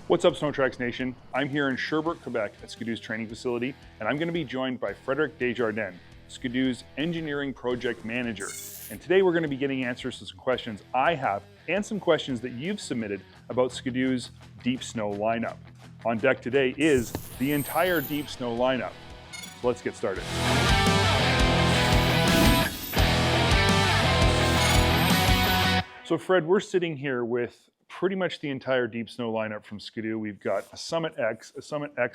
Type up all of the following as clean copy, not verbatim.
What's up, SnowTrax Nation? I'm here in Sherbrooke, Quebec at Skidoo's training facility, and I'm going to be joined by Frederic Desjardins, Skidoo's engineering project manager. And today we're going to be getting answers to some questions I have and some questions that you've submitted about Skidoo's deep snow lineup. On deck today is the entire deep snow lineup. So let's get started. So Fred, we're sitting here with pretty much the entire deep snow lineup from Skidoo. We've got a Summit X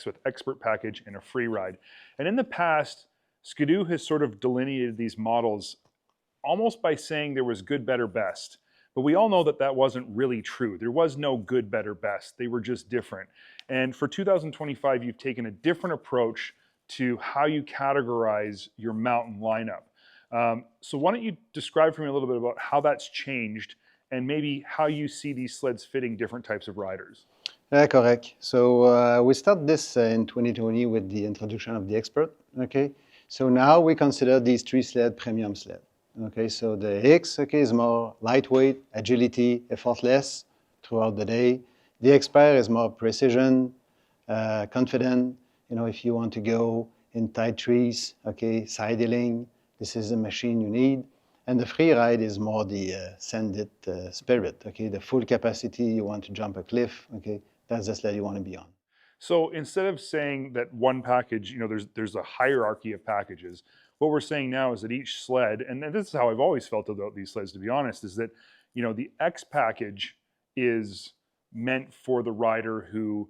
with Expert package, and a Freeride. And in the past, Skidoo has sort of delineated these models almost by saying there was good, better, best. But we all know that that wasn't really true. There was no good, better, best. They were just different. And for 2025, you've taken a different approach to how you categorize your mountain lineup. So why don't you describe for me a little bit about how that's changed and maybe how you see these sleds fitting different types of riders. Correct. So we start this in 2020 with the introduction of the Expert. Okay. So now we consider these three sleds premium sled. Okay. So the X, okay, is more lightweight, agility, effortless throughout the day. The Expert is more precision, confident. You know, if you want to go in tight trees, okay, side hilling, this is the machine you need. And the Freeride is more the send it spirit, okay? The full capacity, you want to jump a cliff, okay? That's the sled you want to be on. So instead of saying that one package, you know, there's a hierarchy of packages, what we're saying now is that each sled, and this is how I've always felt about these sleds, to be honest, is that, you know, the X package is meant for the rider who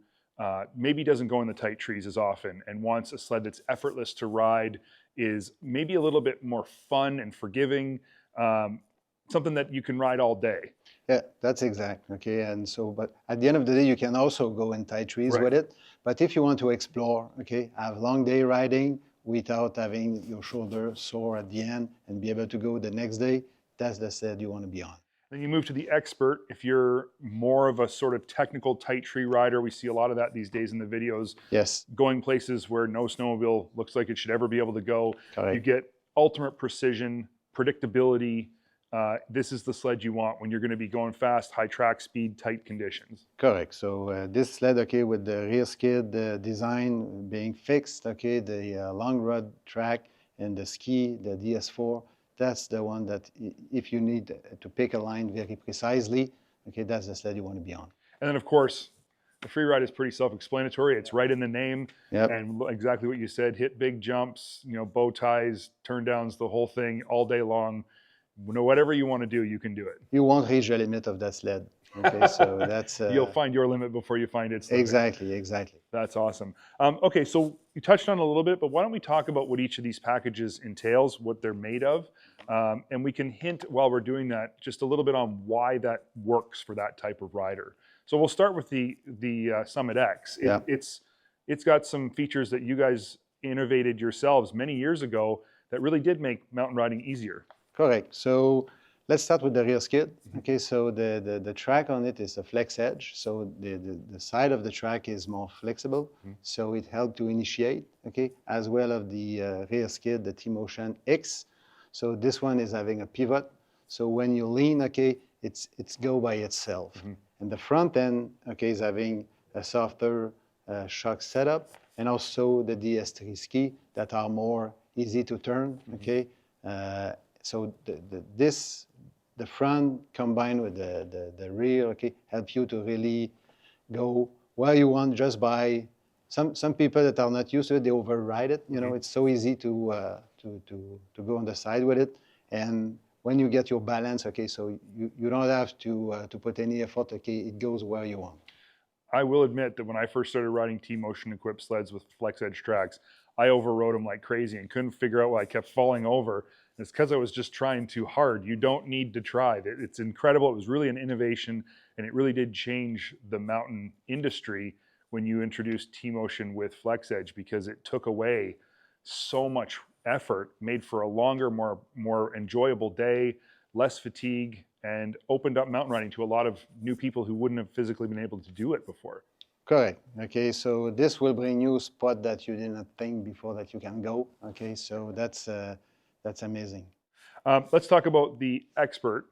maybe doesn't go in the tight trees as often and wants a sled that's effortless to ride, is maybe a little bit more fun and forgiving, something that you can ride all day. Yeah, that's exact, okay? And so, but at the end of the day, you can also go in tight trees with it. But if you want to explore, okay, have long day riding without having your shoulder sore at the end and be able to go the next day, that's the sled you want to be on. Then you move to the Expert. If you're more of a sort of technical tight tree rider, we see a lot of that these days in the videos. Yes. Going places where no snowmobile looks like it should ever be able to go. Correct. You get ultimate precision, predictability. This is the sled you want when you're going to be going fast, high track speed, tight conditions. Correct. So this sled, okay, with the rear skid design being fixed, okay, the long rod track and the ski, the DS4, that's the one that if you need to pick a line very precisely, okay, that's the sled you want to be on. And then of course, the Freeride is pretty self-explanatory. It's right in the name. Yep. And exactly what you said, hit big jumps, you know, bow ties, turn downs, the whole thing all day long. You know, whatever you want to do, you can do it. You won't reach the limit of that sled. Okay, so that's... You'll find your limit before you find its limit. Exactly. That's awesome. Okay, so you touched on it a little bit, but why don't we talk about what each of these packages entails, what they're made of, and we can hint while we're doing that just a little bit on why that works for that type of rider. So we'll start with the Summit X. It's got some features that you guys innovated yourselves many years ago that really did make mountain riding easier. Correct. So let's start with the rear skid. Okay, so the track on it is a flex edge. So the side of the track is more flexible. So it helped to initiate, okay, as well as the rear skid, the T-Motion X. So this one is having a pivot. So when you lean, okay, it's go by itself. And the front end, okay, is having a softer Shox setup, and also the DS3 ski that are more easy to turn, okay. So the front combined with the rear, okay, help you to really go where you want just by some people that are not used to it, they override it. You know, it's so easy to go on the side with it. And when you get your balance, okay, so you don't have to put any effort, okay, it goes where you want. I will admit that when I first started riding T-Motion equipped sleds with flex edge tracks, I overrode them like crazy and couldn't figure out why I kept falling over. It's because I was just trying too hard. You don't need to try. It's incredible. It was really an innovation, and it really did change the mountain industry when you introduced T-Motion with flex edge, because it took away so much effort, made for a longer, more enjoyable day, less fatigue, and opened up mountain riding to a lot of new people who wouldn't have physically been able to do it before. Correct. Okay, so this will bring you a spot that you didn't think before that you can go. Okay, so that's amazing. Let's talk about the Expert.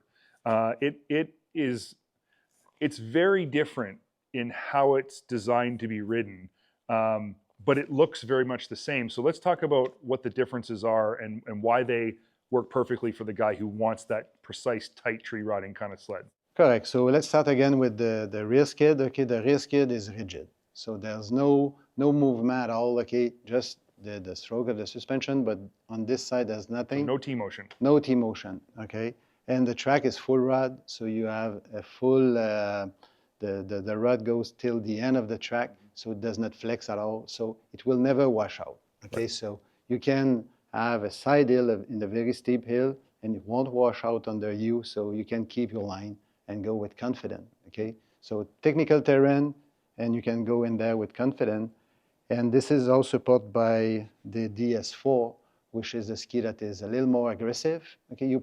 It's very different in how it's designed to be ridden, but it looks very much the same. So let's talk about what the differences are and why they work perfectly for the guy who wants that precise, tight tree riding kind of sled. Correct. So let's start again with the rear skid. Okay, the rear skid is rigid. So there's no movement at all. Okay, just the stroke of the suspension, but on this side there's nothing. So no T-motion. No T-motion. Okay, and the track is full rod, so you have a full. The rod goes till the end of the track, so it does not flex at all. So it will never wash out. Okay, so you can have a side hill in the very steep hill, and it won't wash out under you, so you can keep your line and go with confidence. Okay, so technical terrain, and you can go in there with confidence. And this is all supported by the DS4, which is a ski that is a little more aggressive. Okay, you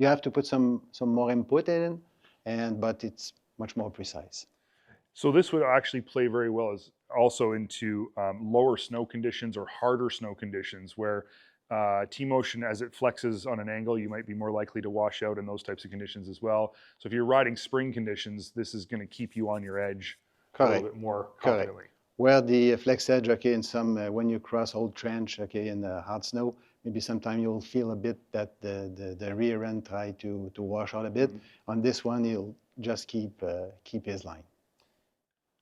have to put some more input in, but it's much more precise. So this would actually play very well as also into lower snow conditions or harder snow conditions where T-motion, as it flexes on an angle, you might be more likely to wash out in those types of conditions as well. So if you're riding spring conditions, this is going to keep you on your edge a little bit more confidently. Correct. Where the flex edge, okay, in some, when you cross old trench, okay, in the hard snow, maybe sometime you'll feel a bit that the rear end try to wash out a bit. Mm-hmm. On this one, he'll just keep his line.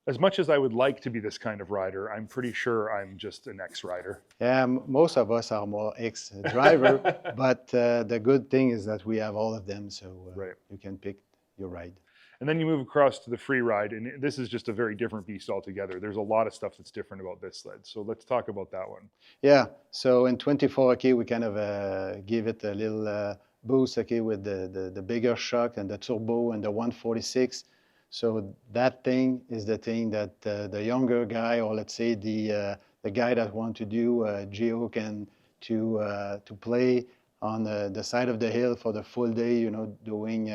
As much as I would like to be this kind of rider, I'm pretty sure I'm just an ex-rider. Yeah, most of us are more ex-driver, but the good thing is that we have all of them, so right. You can pick your ride. And then you move across to the Freeride, and this is just a very different beast altogether. There's a lot of stuff that's different about this sled, so let's talk about that one. Yeah, so in 24, okay, we kind of give it a little boost, okay, with the bigger shock and the turbo and the 146. So that thing is the thing that the younger guy, or let's say the guy that want to do geo can to play on the side of the hill for the full day, you know, doing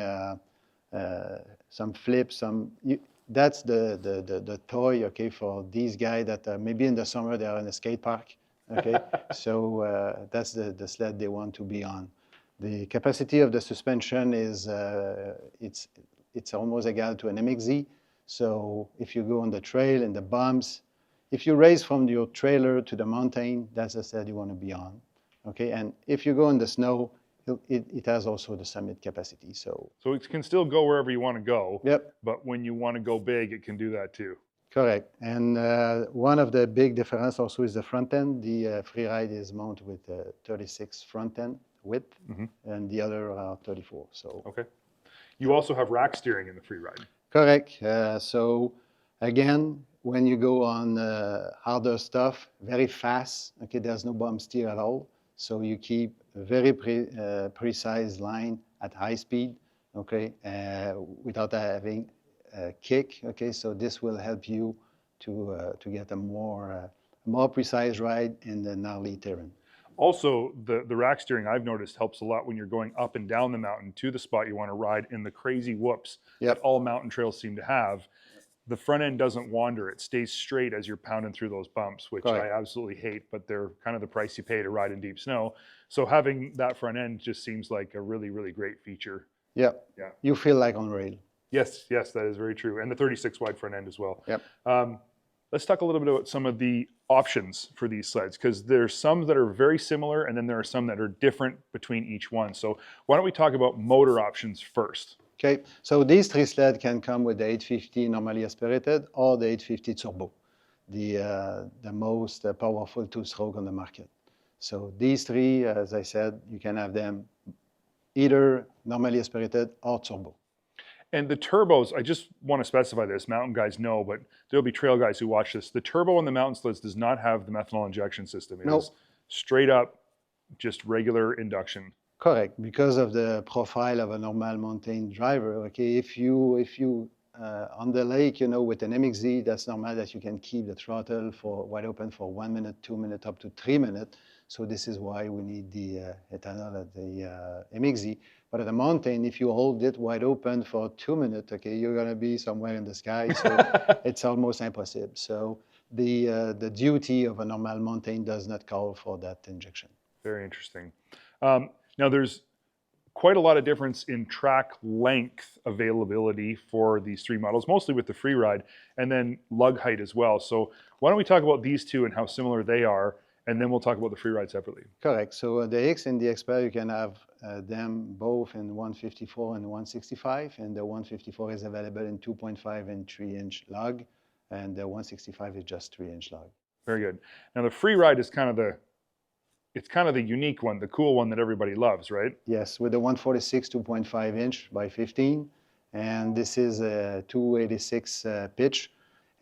some flips, that's the toy, okay, for these guys that maybe in the summer they are in a skate park, okay. So that's the sled they want to be on. The capacity of the suspension is it's almost equal to an MXZ. So if you go on the trail in the bumps, if you race from your trailer to the mountain, that's the sled you want to be on. Okay, and if you go in the snow, it has also the summit capacity. So it can still go wherever you want to go. Yep. But when you want to go big, it can do that too. Correct. And one of the big difference also is the front end. The Freeride is mounted with 36 front end width, mm-hmm. and the other are 34. So okay. You also have rack steering in the Freeride. Correct. So again, when you go on harder stuff, very fast, okay, there's no bump steer at all. So you keep a very precise line at high speed, okay, without having a kick, okay. So this will help you to get a more precise ride in the gnarly terrain. Also, the rack steering, I've noticed, helps a lot when you're going up and down the mountain to the spot you want to ride in the crazy whoops that all mountain trails seem to have. The front end doesn't wander. It stays straight as you're pounding through those bumps, which I absolutely hate, but they're kind of the price you pay to ride in deep snow. So having that front end just seems like a really, really great feature. Yeah. You feel like on rail. Yes, that is very true. And the 36 wide front end as well. Yep. Let's talk a little bit about some of the options for these sleds, because there's some that are very similar and then there are some that are different between each one. So why don't we talk about motor options first? Okay, so these three sleds can come with the 850 normally aspirated or the 850 turbo, the most powerful two-stroke on the market. So these three, as I said, you can have them either normally aspirated or turbo. And the turbos, I just want to specify this, mountain guys know, but there'll be trail guys who watch this. The turbo on the mountain sleds does not have the methanol injection system. It is straight up just regular induction. Correct, because of the profile of a normal mountain driver. Okay, if you on the lake, you know, with an MXZ, that's normal that you can keep the throttle for wide open for 1 minute, 2 minutes, up to 3 minutes. So this is why we need the ethanol at the MXZ. But at the mountain, if you hold it wide open for 2 minutes, okay, you're gonna be somewhere in the sky. So it's almost impossible. So the duty of a normal mountain does not call for that injection. Very interesting. Now there's quite a lot of difference in track length availability for these three models, mostly with the Freeride, and then lug height as well. So why don't we talk about these two and how similar they are, and then we'll talk about the Freeride separately. Correct. So the X and the Expert, you can have them both in 154 and 165, and the 154 is available in 2.5 and 3-inch lug, and the 165 is just 3-inch lug. Very good. Now the Freeride is kind of the unique one, the cool one that everybody loves, right? Yes, with the 146 2.5 inch by 15, and this is a 286 pitch,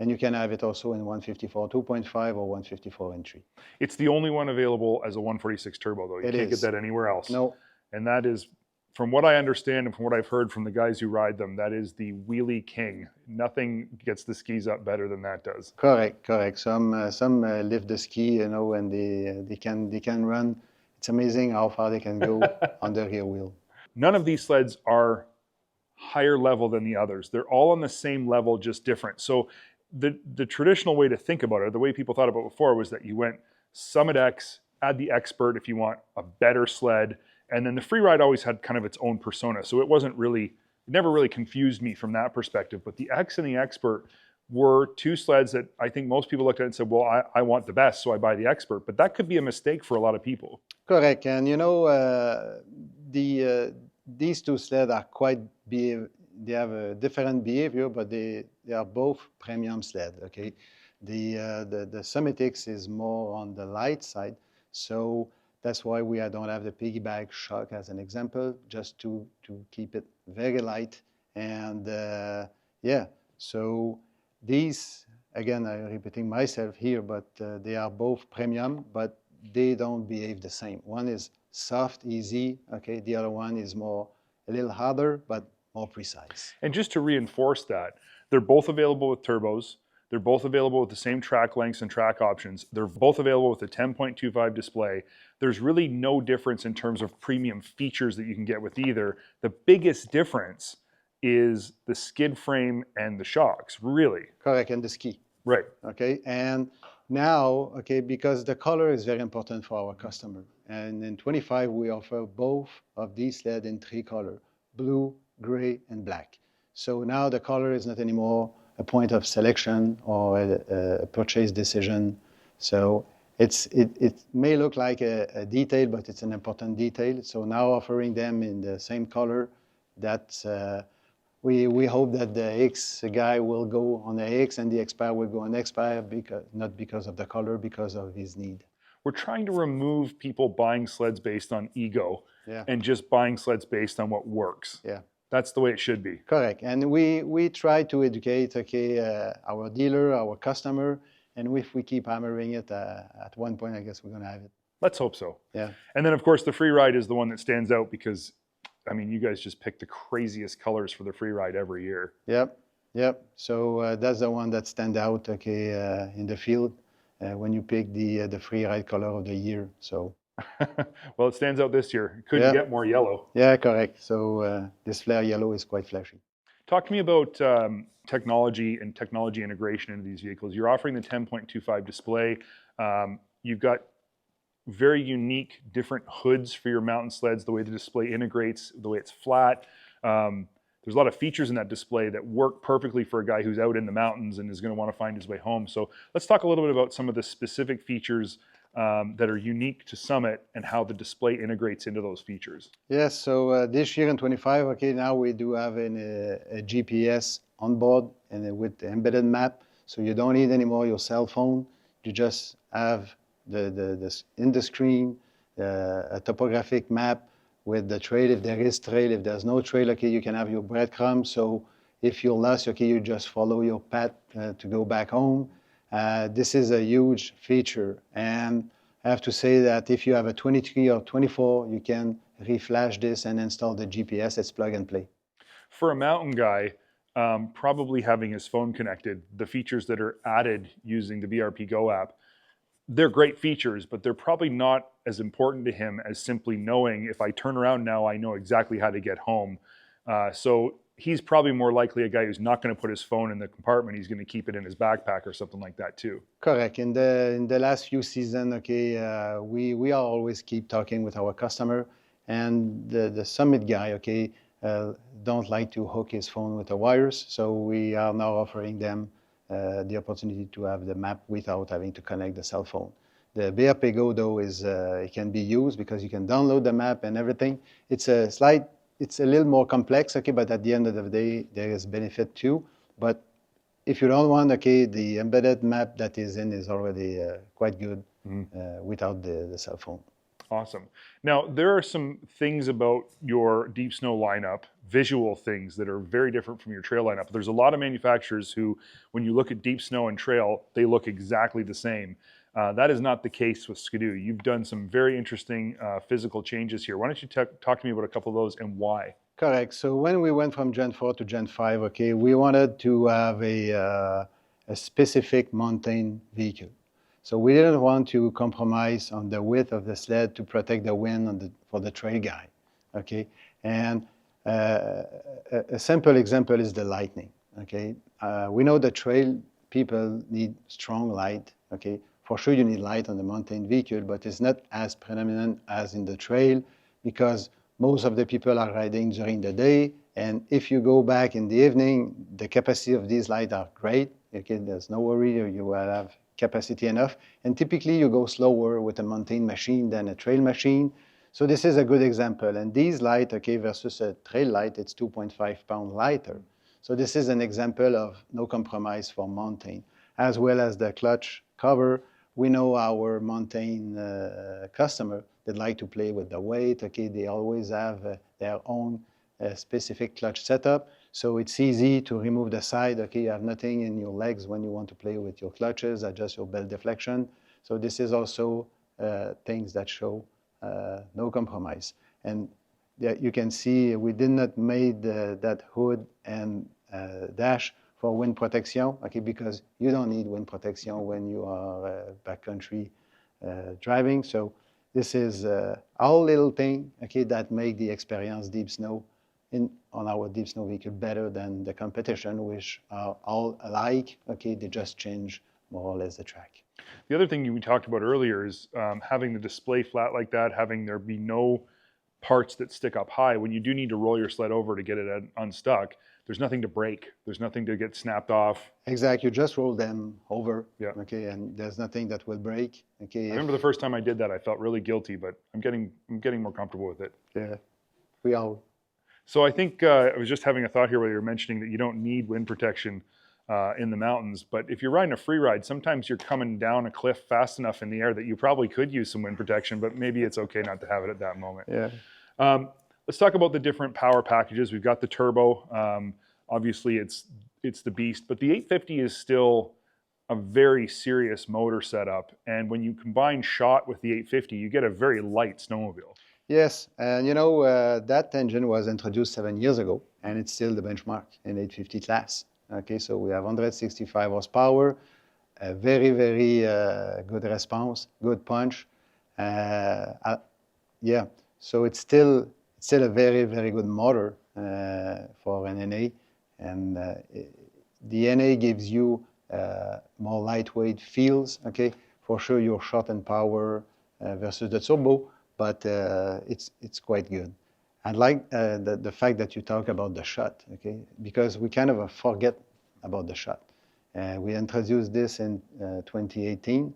and you can have it also in 154 2.5 or 154 and 3. It's the only one available as a 146 turbo, though. You can't get that anywhere else. No. And that is, from what I understand and from what I've heard from the guys who ride them, that is the wheelie king. Nothing gets the skis up better than that does. Correct, correct. Some lift the ski, you know, and they can run. It's amazing how far they can go on the rear wheel. None of these sleds are higher level than the others. They're all on the same level, just different. So the traditional way to think about it, the way people thought about it before, was that you went Summit X, add the Expert if you want a better sled, and then the Freeride always had kind of its own persona. So it never really confused me from that perspective. But the X and the Expert were two sleds that I think most people looked at and said, well, I want the best, so I buy the Expert. But that could be a mistake for a lot of people. Correct. And you know, these two sleds are they have a different behavior, but they are both premium sled, okay? The Summit X is more on the light side, so that's why we don't have the piggyback shock as an example, just to keep it very light. And yeah, so these, again, I'm repeating myself here, but they are both premium, but they don't behave the same. One is soft, easy, okay? The other one is a little harder, but more precise. And just to reinforce that, they're both available with turbos. They're both available with the same track lengths and track options. They're both available with a 10.25 display. There's really no difference in terms of premium features that you can get with either. The biggest difference is the skid frame and the shocks, really. Correct, and the ski. Right. Okay, and now, okay, because the color is very important for our customer. And in 25, we offer both of these sleds in 3 colors, blue, gray, and black. So now the color is not anymore a point of selection or a purchase decision. So it may look like a detail, but it's an important detail. So now offering them in the same color, that's we hope that the X guy will go on the X and the Expert will go on the Expert, not because of the color, because of his need. We're trying to remove people buying sleds based on ego and just buying sleds based on what works. Yeah. That's the way it should be. Correct. And we try to educate, our dealer, our customer, and if we keep hammering it, at one point, I guess we're going to have it. Let's hope so. Yeah. And then, of course, the Freeride is the one that stands out because, I mean, you guys just pick the craziest colors for the Freeride every year. Yep. Yep. So that's the one that stands out, in the field when you pick the Freeride color of the year. So. Well, it stands out this year. It couldn't get more yellow. Yeah, correct. So this flare yellow is quite flashy. Talk to me about technology and technology integration into these vehicles. You're offering the 10.25 display. You've got very unique different hoods for your mountain sleds, the way the display integrates, the way it's flat. There's a lot of features in that display that work perfectly for a guy who's out in the mountains and is going to want to find his way home. So let's talk a little bit about some of the specific features that are unique to Summit and how the display integrates into those features. Yes, so this year in 25, now we do have a GPS on board and with the embedded map. So you don't need anymore your cell phone. You just have in the screen a topographic map with the trail, if there is trail. If there's no trail, you can have your breadcrumbs. So if you're lost, you just follow your path to go back home. This is a huge feature, and I have to say that if you have a 23 or 24, you can reflash this and install the GPS. It's plug and play. For a mountain guy, probably having his phone connected, the features that are added using the BRP Go app, they're great features, but they're probably not as important to him as simply knowing if I turn around now, I know exactly how to get home. So he's probably more likely a guy who's not going to put his phone in the compartment. He's going to keep it in his backpack or something like that too. Correct. In the last few seasons, we are always keep talking with our customer, And the Summit guy, okay, don't like to hook his phone with the wires, so we are now offering them the opportunity to have the map without having to connect the cell phone. The BRP Go, though, it can be used because you can download the map and everything. It's a little more complex, okay, but at the end of the day, there is benefit too. But if you don't want, okay, the embedded map that is in is already quite good without the cell phone. Awesome. Now, there are some things about your deep snow lineup, visual things that are very different from your trail lineup. There's a lot of manufacturers who, when you look at deep snow and trail, they look exactly the same. That is not the case with Ski-Doo. You've done some very interesting physical changes here. Why don't you talk to me about a couple of those and why? Correct. So when we went from Gen 4 to Gen 5, okay, we wanted to have a specific mountain vehicle. So we didn't want to compromise on the width of the sled to protect the wind for the trail guy, okay? And a simple example is the lighting, okay? We know the trail people need strong light, okay? For sure you need light on the mountain vehicle, but it's not as predominant as in the trail because most of the people are riding during the day, and if you go back in the evening, the capacity of these lights are great, okay? There's no worry, you will have capacity enough, and typically you go slower with a mountain machine than a trail machine. So this is a good example, and these light, okay, versus a trail light, it's 2.5 pounds lighter. So this is an example of no compromise for mountain, as well as the clutch cover. We know our mountain customer that like to play with the weight, okay, they always have their own specific clutch setup. So it's easy to remove the side, okay, you have nothing in your legs when you want to play with your clutches, adjust your belt deflection. So this is also things that show no compromise. And you can see we did not made that hood and dash for wind protection, okay, because you don't need wind protection when you are backcountry driving. So this is all little thing, okay, that make the experience deep snow on our deep snow vehicle better than the competition, which are all alike, okay, they just change more or less the track. The other thing we talked about earlier is having the display flat like that, having there be no parts that stick up high. When you do need to roll your sled over to get it unstuck, there's nothing to break. There's nothing to get snapped off. Exactly, you just roll them over, yeah. Okay, and there's nothing that will break. Okay. I remember the first time I did that, I felt really guilty, but I'm getting more comfortable with it. Yeah, we all. So I think I was just having a thought here where you were mentioning that you don't need wind protection in the mountains, but if you're riding a free ride, sometimes you're coming down a cliff fast enough in the air that you probably could use some wind protection, but maybe it's okay not to have it at that moment. Yeah. Let's talk about the different power packages. We've got the turbo. Obviously, it's the beast, but the 850 is still a very serious motor setup. And when you combine shot with the 850, you get a very light snowmobile. Yes, and you know, that engine was introduced 7 years ago, and it's still the benchmark in 850 class. Okay, so we have 165 horsepower, a very, very good response, good punch. Yeah, so it's still a very, very good motor for an NA, and the NA gives you more lightweight feels. Okay, for sure you're short in power versus the turbo, but it's quite good. I like the fact that you talk about the shot, okay, because we kind of forget about the shot. We introduced this in 2018,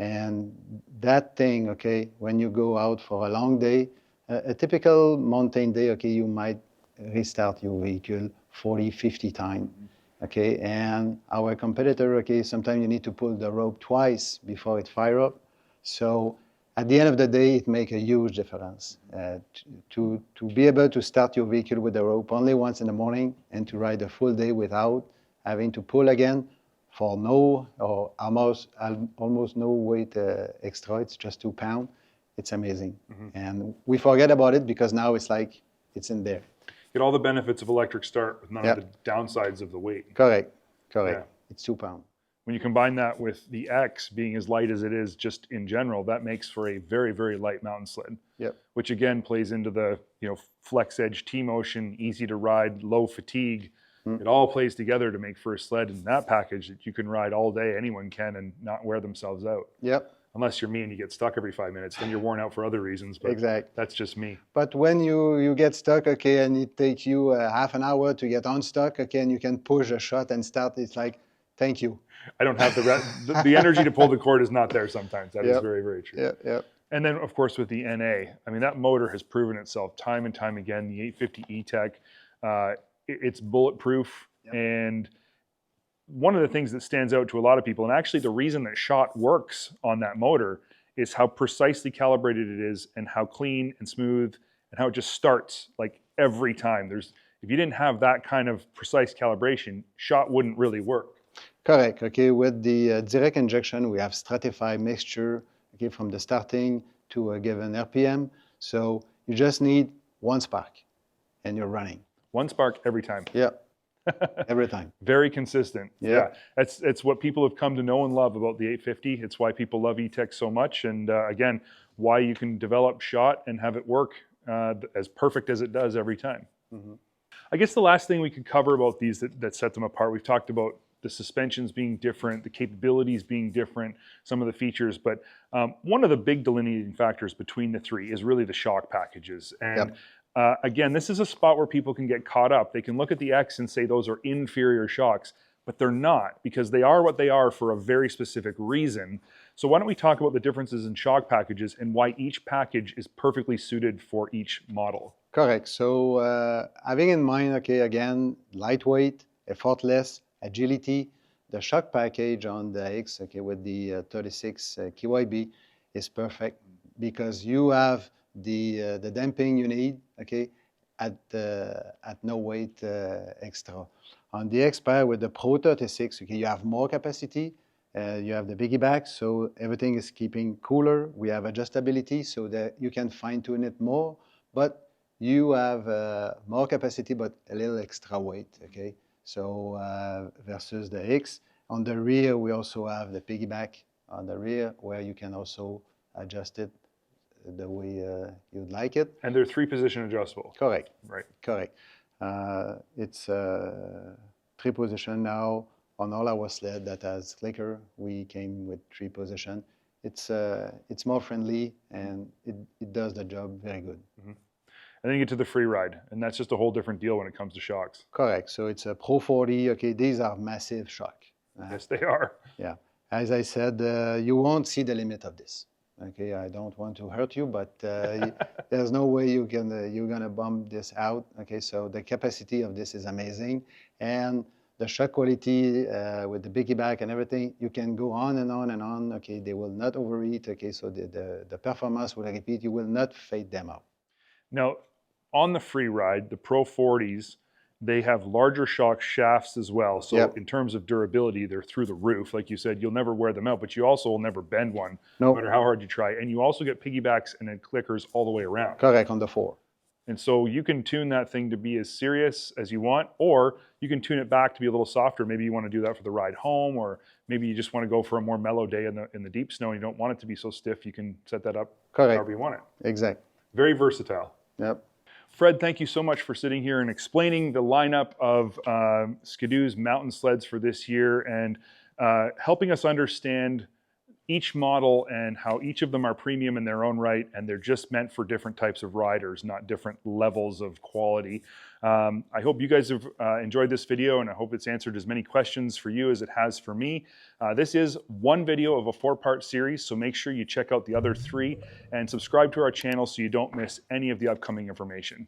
and that thing, okay, when you go out for a long day, a typical mountain day, okay, you might restart your vehicle 40, 50 times, okay, and our competitor, okay, sometimes you need to pull the rope twice before it fire up. So at the end of the day, it makes a huge difference to be able to start your vehicle with the rope only once in the morning and to ride a full day without having to pull again for no or almost no weight extra. It's just 2 pounds. It's amazing. And we forget about it because now it's like it's in there. Get all the benefits of electric start with none of the downsides of the weight. Correct. Yeah. It's 2 pounds. When you combine that with the X being as light as it is just in general, that makes for a very, very light mountain sled. Yep. Which again plays into the flex edge T-motion, easy to ride, low fatigue. It all plays together to make for a sled in that package that you can ride all day, anyone can, and not wear themselves out. Yep. Unless you're me and you get stuck every 5 minutes, then you're worn out for other reasons. But Exact. that's just me. But when you get stuck, okay, and it takes you half an hour to get unstuck, okay, and you can push a shot and start, it's like, thank you. I don't have the energy to pull the cord is not there sometimes. That is very, very true. Yeah, yeah. And then, of course, with the NA, I mean, that motor has proven itself time and time again. The 850 E-TEC, it's bulletproof. Yep. And one of the things that stands out to a lot of people, and actually the reason that shot works on that motor, is how precisely calibrated it is and how clean and smooth and how it just starts like every time. If you didn't have that kind of precise calibration, shot wouldn't really work. Correct. Okay, with the direct injection, we have stratified mixture, okay, from the starting to a given RPM. So you just need one spark and you're running. One spark every time. Yeah, every time. Very consistent. Yeah. It's what people have come to know and love about the 850. It's why people love E-TEC so much. And again, why you can develop shot and have it work as perfect as it does every time. Mm-hmm. I guess the last thing we could cover about these that set them apart, we've talked about the suspensions being different, the capabilities being different, some of the features, but one of the big delineating factors between the three is really the shock packages. And again, this is a spot where people can get caught up. They can look at the X and say those are inferior shocks, but they're not, because they are what they are for a very specific reason. So why don't we talk about the differences in shock packages and why each package is perfectly suited for each model. Correct. So having in mind, okay, again, lightweight, effortless, agility, the shock package on the X, okay, with the 36 KYB is perfect because you have the damping you need, okay, at no weight extra. On the Expert with the Pro 36, okay, you have more capacity, you have the piggyback, so everything is keeping cooler. We have adjustability so that you can fine tune it more, but you have more capacity but a little extra weight, okay? So versus the X. On the rear, we also have the piggyback on the rear where you can also adjust it the way you'd like it. And they're 3-position adjustable. Correct. Right. Correct. It's 3-position now on all our sled that has clicker. We came with 3-position. It's more friendly and it does the job very good. Mm-hmm. And then you get to the Freeride, and that's just a whole different deal when it comes to shocks. Correct. So it's a Pro 40. Okay, these are massive shock. Yes, they are. Yeah. As I said, you won't see the limit of this. Okay, I don't want to hurt you, but there's no way you're gonna bump this out. Okay, so the capacity of this is amazing, and the shock quality with the piggyback and everything, you can go on and on and on. Okay, they will not overheat. Okay, so the performance will repeat. You will not fade them out. Now, on the Freeride, the Pro 40s, they have larger shock shafts as well. So in terms of durability, they're through the roof. Like you said, you'll never wear them out, but you also will never bend one, no matter how hard you try. And you also get piggybacks and then clickers all the way around. Correct, on the 4. And so you can tune that thing to be as serious as you want, or you can tune it back to be a little softer. Maybe you want to do that for the ride home, or maybe you just want to go for a more mellow day in the deep snow and you don't want it to be so stiff. You can set that up however you want it. Exactly. Very versatile. Yep. Fred, thank you so much for sitting here and explaining the lineup of Ski-Doo's mountain sleds for this year and helping us understand each model and how each of them are premium in their own right, and they're just meant for different types of riders, not different levels of quality. I hope you guys have enjoyed this video, and I hope it's answered as many questions for you as it has for me. This is one video of a 4-part series, so make sure you check out the other 3 and subscribe to our channel so you don't miss any of the upcoming information.